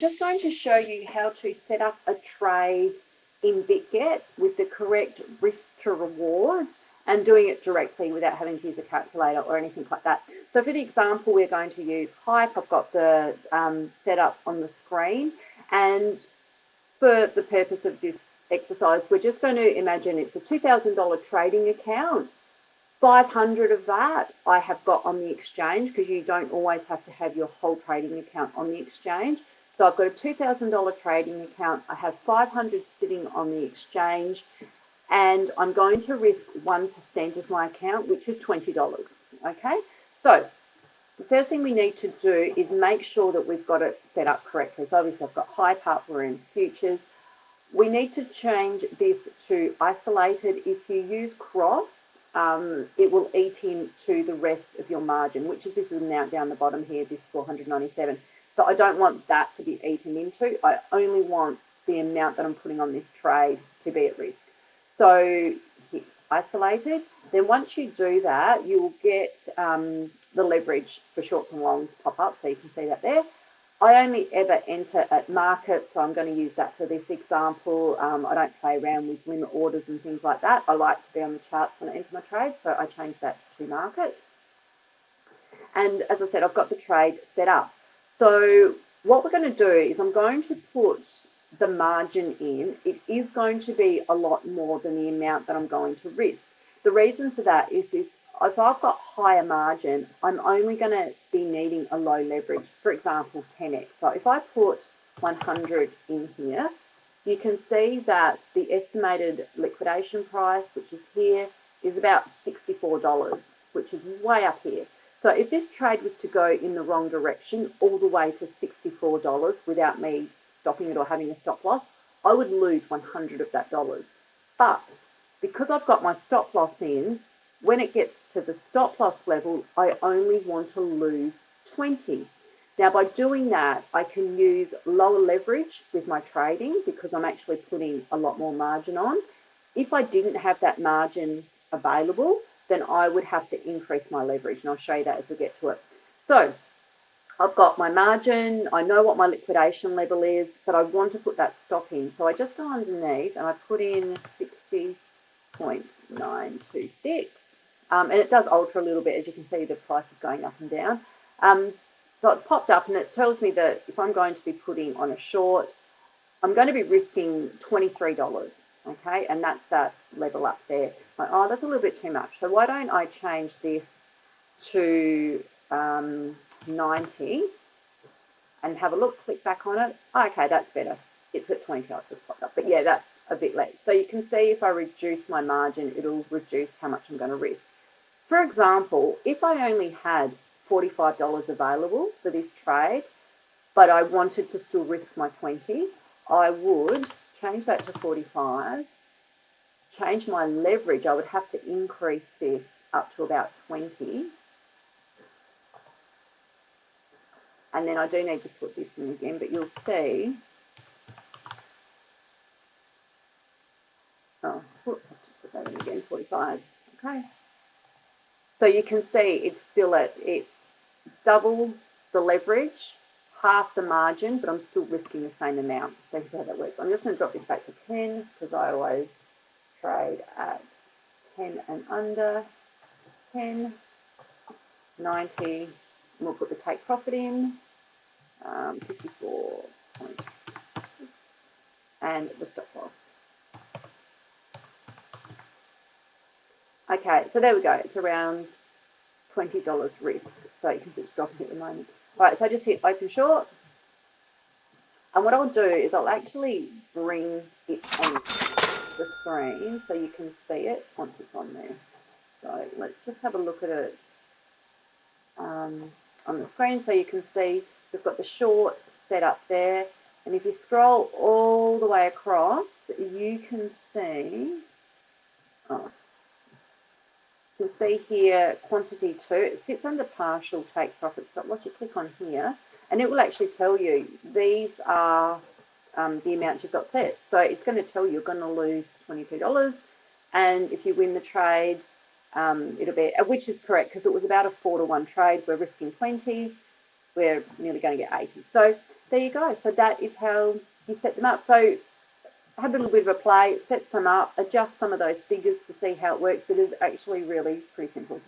Just going to show you how to set up a trade in Bitget with the correct risk to reward and doing it directly without having to use a calculator or anything like that. So for the example, we're going to use Hype. I've got the setup on the screen, and for the purpose of this exercise, we're just going to imagine it's a $2,000 trading account. 500 of that I have got on the exchange, because you don't always have to have your whole trading account on the exchange. So I've got a $2,000 trading account. I have 500 sitting on the exchange, and I'm going to risk 1% of my account, which is $20. Okay, so the first thing we need to do is make sure that we've got it set up correctly. So obviously I've got Hype up, we're in futures. We need to change this to isolated. If you use cross, it will eat into the rest of your margin, which is this amount down the bottom here, this 497. So I don't want that to be eaten into. I only want the amount that I'm putting on this trade to be at risk. So hit isolated. Then once you do that, you will get the leverage for shorts and longs pop up. So you can see that there. I only ever enter at market, so I'm going to use that for this example. I don't play around with limit orders and things like that. I like to be on the charts when I enter my trade, so I change that to market. And as I said, I've got the trade set up. So what we're going to do is I'm going to put the margin in. It is going to be a lot more than the amount that I'm going to risk. The reason for that is this. If I've got higher margin, I'm only going to be needing a low leverage, for example, 10x. So if I put 100 in here, you can see that the estimated liquidation price, which is here, is about $64, which is way up here. So if this trade was to go in the wrong direction, all the way to $64 without me stopping it or having a stop loss, I would lose 100 of that dollars. But because I've got my stop loss in, when it gets to the stop loss level, I only want to lose 20. Now, by doing that, I can use lower leverage with my trading because I'm actually putting a lot more margin on. If I didn't have that margin available, then I would have to increase my leverage, and I'll show you that as we get to it. So I've got my margin, I know what my liquidation level is, but I want to put that stop in. So I just go underneath and I put in 60.926. And it does alter a little bit, as you can see the price is going up and down. So it popped up and it tells me that if I'm going to be putting on a short, I'm going to be risking $23, okay? And that's that level up there. Like, oh, that's a little bit too much. So why don't I change this to 90 and have a look, click back on it. Oh, okay, that's better. It's at 20, I just popped up. But yeah, that's a bit less. So you can see if I reduce my margin, it'll reduce how much I'm going to risk. For example, if I only had $45 available for this trade, but I wanted to still risk my 20, I would change that to 45, change my leverage. I would have to increase this up to about 20. And then I do need to put this in again, but you'll see, oh, whoops, I have to put that in again, 45, okay. So you can see it's still it's double the leverage, half the margin, but I'm still risking the same amount. So here's how that works. I'm just going to drop this back to 10 because I always trade at 10 and under, 10, 90, and we'll put the take profit in, 54 points, and the stop loss. Okay, so there we go. It's around $20 risk. So you can see it's dropping at the moment. All right, so I just hit open short. And what I'll do is I'll actually bring it on the screen so you can see it once it's on there. So let's just have a look at it on the screen so you can see we've got the short set up there. And if you scroll all the way across, you can see, you can see here quantity 2, it sits under partial take profit stop loss. You click on here and it will actually tell you these are the amounts you've got set. So it's going to tell you you're going to lose $22, and if you win the trade, it'll be, which is correct because it was about a 4-to-1 trade. We're risking 20, we're nearly going to get 80. So there you go. So that is how you set them up. So have a little bit of a play, set some up, adjust some of those figures to see how it works. It is actually really pretty simple.